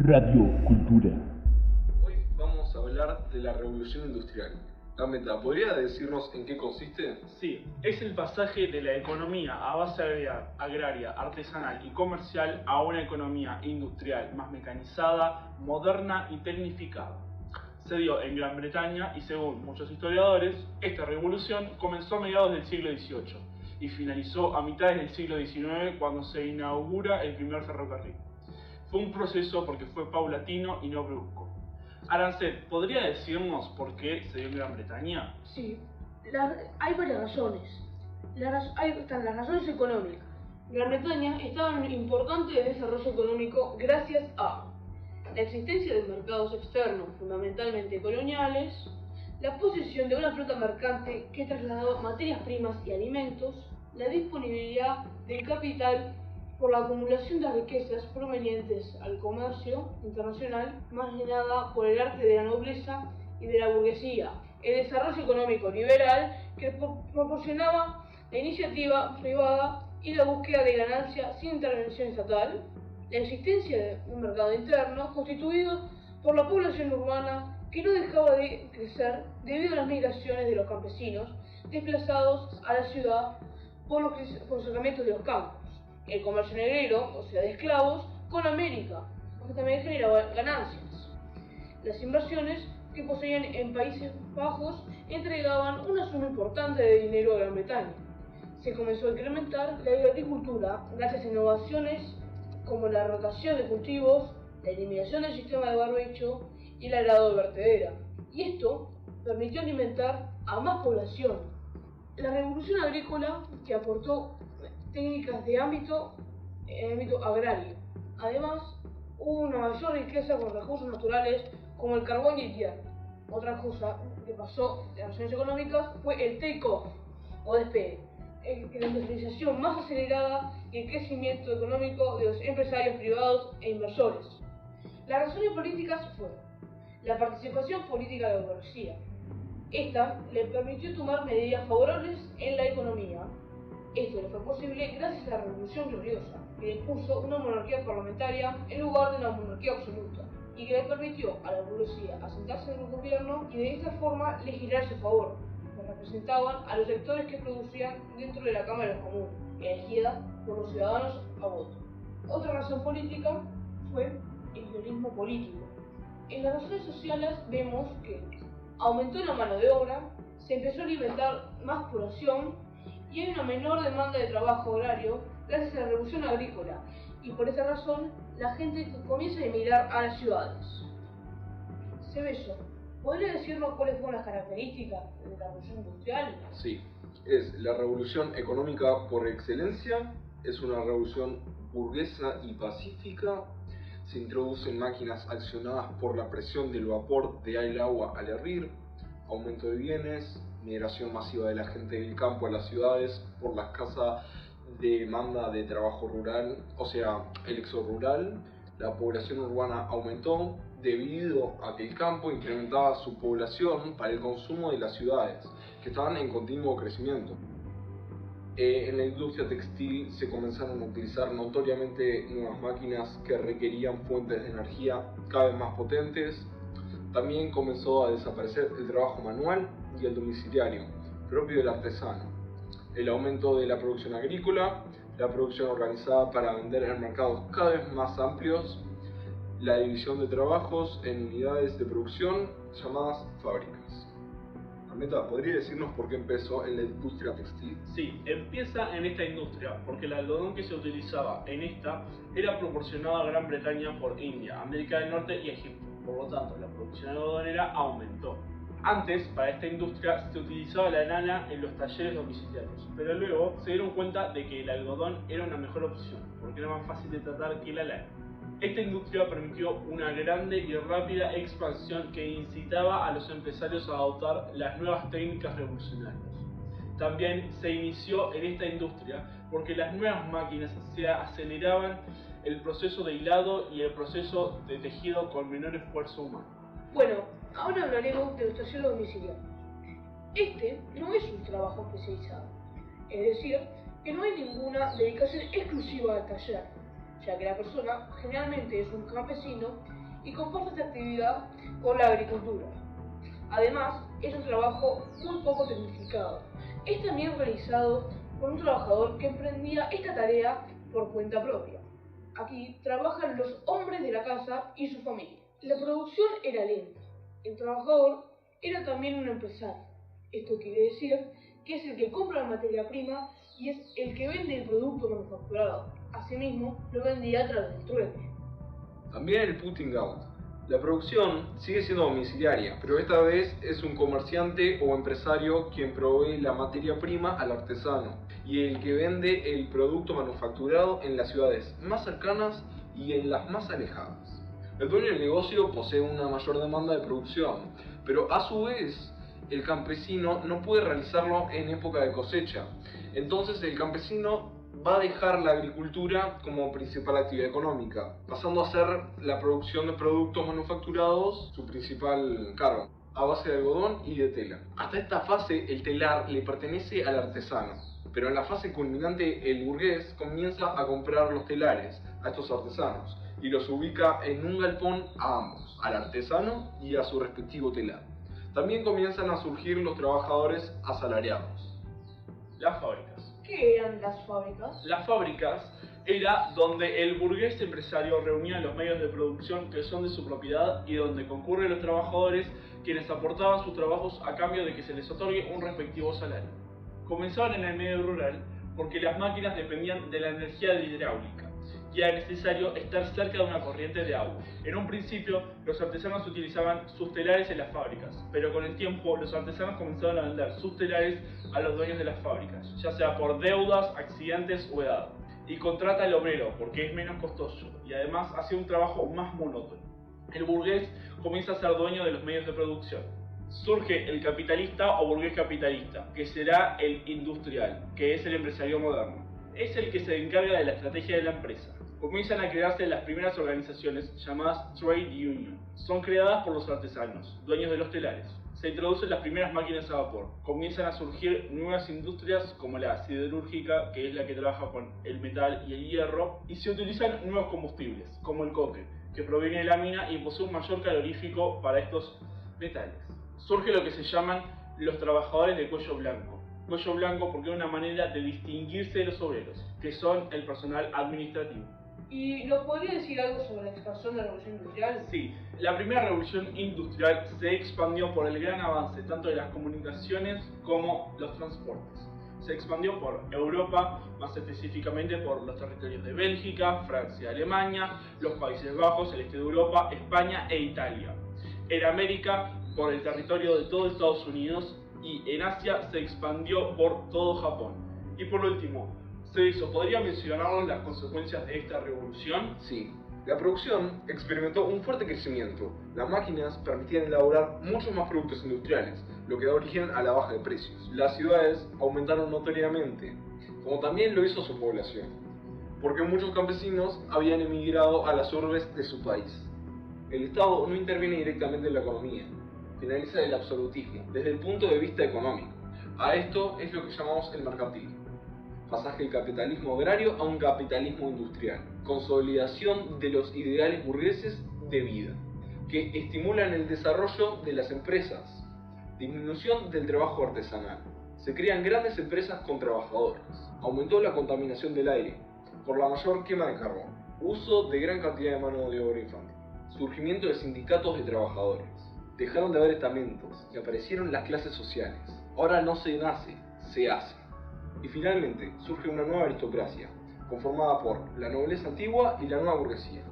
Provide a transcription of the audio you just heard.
Radio Cultura. Hoy vamos a hablar de la revolución industrial. Gambetta, ¿podría decirnos en qué consiste? Sí, es el pasaje de la economía a base agraria, artesanal y comercial a una economía industrial más mecanizada, moderna y tecnificada. Se dio en Gran Bretaña y según muchos historiadores, esta revolución comenzó a mediados del siglo XVIII y finalizó a mitades del siglo XIX cuando se inaugura el primer ferrocarril. Fue un proceso porque fue paulatino y no brusco. Arancet, ¿podría decirnos por qué se dio en Gran Bretaña? Sí, hay varias razones. Están las razones económicas. Gran Bretaña estaba en un importante desarrollo económico gracias a la existencia de mercados externos, fundamentalmente coloniales, la posesión de una flota mercante que trasladó materias primas y alimentos, la disponibilidad del capital por la acumulación de riquezas provenientes al comercio internacional, más que nada por el arte de la nobleza y de la burguesía, el desarrollo económico liberal que proporcionaba la iniciativa privada y la búsqueda de ganancia sin intervención estatal, la existencia de un mercado interno constituido por la población urbana que no dejaba de crecer debido a las migraciones de los campesinos desplazados a la ciudad por los sacramentos de los campos, el comercio negrero, o sea de esclavos, con América, que también generaba ganancias. Las inversiones que poseían en Países Bajos entregaban una suma importante de dinero a Gran Bretaña. Se comenzó a incrementar la agricultura gracias a innovaciones como la rotación de cultivos, la eliminación del sistema de barbecho y el arado de vertedera. Y esto permitió alimentar a más población. La revolución agrícola que aportó técnicas de ámbito agrario. Además, hubo una mayor riqueza con recursos naturales como el carbón y el hierro. Otra cosa que pasó en las razones económicas fue el take-off o despegue, la industrialización más acelerada y el crecimiento económico de los empresarios privados e inversores. Las razones políticas fueron la participación política de la burguesía. Esta le permitió tomar medidas favorables en la economía. Esto le fue posible gracias a la Revolución Gloriosa, que le puso una monarquía parlamentaria en lugar de una monarquía absoluta, y que le permitió a la burguesía asentarse en el gobierno y de esta forma legislar a su favor, que representaban a los sectores que producían dentro de la Cámara de los Comunes, elegida por los ciudadanos a voto. Otra razón política fue el guionismo político. En las razones sociales vemos que aumentó la mano de obra, se empezó a alimentar más población y hay una menor demanda de trabajo horario gracias a la revolución agrícola, y por esa razón la gente comienza a emigrar a las ciudades. Cebeso, ¿podría decirnos cuáles fueron las características de la revolución industrial? Sí, es la revolución económica por excelencia, es una revolución burguesa y pacífica. Se introducen máquinas accionadas por la presión del vapor del agua al hervir, aumento de bienes, migración masiva de la gente del campo a las ciudades por la escasa demanda de trabajo rural, o sea, el éxodo rural. La población urbana aumentó debido a que el campo incrementaba su población para el consumo de las ciudades, que estaban en continuo crecimiento. En la industria textil se comenzaron a utilizar notoriamente nuevas máquinas que requerían fuentes de energía cada vez más potentes. También comenzó a desaparecer el trabajo manual y el domiciliario, propio del artesano. El aumento de la producción agrícola, la producción organizada para vender en mercados cada vez más amplios, la división de trabajos en unidades de producción llamadas fábricas. Gambetta, ¿podría decirnos por qué empezó en la industria textil? Sí, empieza en esta industria porque el algodón que se utilizaba en esta era proporcionado a Gran Bretaña por India, América del Norte y Egipto. Por lo tanto, la producción algodonera aumentó. Antes, para esta industria, se utilizaba la lana en los talleres domiciliarios, pero luego se dieron cuenta de que el algodón era una mejor opción, porque era más fácil de tratar que la lana. Esta industria permitió una grande y rápida expansión que incitaba a los empresarios a adoptar las nuevas técnicas revolucionarias. También se inició en esta industria porque las nuevas máquinas se aceleraban el proceso de hilado y el proceso de tejido con menor esfuerzo humano. Bueno, ahora hablaremos de los talleres domiciliarios. Este no es un trabajo especializado, es decir, que no hay ninguna dedicación exclusiva al taller, ya que la persona generalmente es un campesino y comparte esta actividad con la agricultura. Además, es un trabajo muy poco tecnificado. Es también realizado por un trabajador que emprendía esta tarea por cuenta propia. Aquí trabajan los hombres de la casa y su familia. La producción era lenta. El trabajador era también un empresario. Esto quiere decir que es el que compra la materia prima y es el que vende el producto manufacturado. Asimismo, lo vendía a través del trueque. También el putting out. La producción sigue siendo domiciliaria, pero esta vez es un comerciante o empresario quien provee la materia prima al artesano y el que vende el producto manufacturado en las ciudades más cercanas y en las más alejadas. El dueño del negocio posee una mayor demanda de producción, pero a su vez el campesino no puede realizarlo en época de cosecha. Entonces el campesino va a dejar la agricultura como principal actividad económica, pasando a ser la producción de productos manufacturados su principal cargo, a base de algodón y de tela. Hasta esta fase el telar le pertenece al artesano, pero en la fase culminante el burgués comienza a comprar los telares a estos artesanos y los ubica en un galpón a ambos, al artesano y a su respectivo telar. También comienzan a surgir los trabajadores asalariados. Las fábricas. ¿Qué eran las fábricas? Las fábricas era donde el burgués empresario reunía los medios de producción que son de su propiedad y donde concurren los trabajadores quienes aportaban sus trabajos a cambio de que se les otorgue un respectivo salario. Comenzaban en el medio rural porque las máquinas dependían de la energía hidráulica y era necesario estar cerca de una corriente de agua. En un principio, los artesanos utilizaban sus telares en las fábricas, pero con el tiempo los artesanos comenzaron a vender sus telares a los dueños de las fábricas, ya sea por deudas, accidentes o edad, y contrata al obrero porque es menos costoso y además hace un trabajo más monótono. El burgués comienza a ser dueño de los medios de producción. Surge el capitalista o burgués capitalista, que será el industrial, que es el empresario moderno. Es el que se encarga de la estrategia de la empresa. Comienzan a crearse las primeras organizaciones llamadas Trade Union. Son creadas por los artesanos, dueños de los telares. Se introducen las primeras máquinas a vapor. Comienzan a surgir nuevas industrias como la siderúrgica, que es la que trabaja con el metal y el hierro, y se utilizan nuevos combustibles, como el coque, que proviene de la mina y posee un mayor calorífico para estos metales. Surge lo que se llaman los trabajadores de cuello blanco. Cuello blanco porque es una manera de distinguirse de los obreros, que son el personal administrativo. ¿Y nos podría decir algo sobre la expansión de la revolución industrial? Sí, la primera revolución industrial se expandió por el gran avance tanto de las comunicaciones como los transportes. Se expandió por Europa, más específicamente por los territorios de Bélgica, Francia, Alemania, los Países Bajos, el este de Europa, España e Italia. En América, por el territorio de todo Estados Unidos, y en Asia se expandió por todo Japón. Y por último, ¿podría mencionarnos las consecuencias de esta revolución? Sí, la producción experimentó un fuerte crecimiento. Las máquinas permitían elaborar muchos más productos industriales, lo que da origen a la baja de precios. Las ciudades aumentaron notoriamente, como también lo hizo su población, porque muchos campesinos habían emigrado a las urbes de su país. El Estado no interviene directamente en la economía, finaliza el absolutismo desde el punto de vista económico. A esto es lo que llamamos el mercantilismo. Pasaje del capitalismo agrario a un capitalismo industrial, consolidación de los ideales burgueses de vida, que estimulan el desarrollo de las empresas, disminución del trabajo artesanal, se crean grandes empresas con trabajadores, aumentó la contaminación del aire por la mayor quema de carbón, uso de gran cantidad de mano de obra infantil, surgimiento de sindicatos de trabajadores, dejaron de haber estamentos y aparecieron las clases sociales, ahora no se nace, se hace. Y finalmente surge una nueva aristocracia, conformada por la nobleza antigua y la nueva burguesía.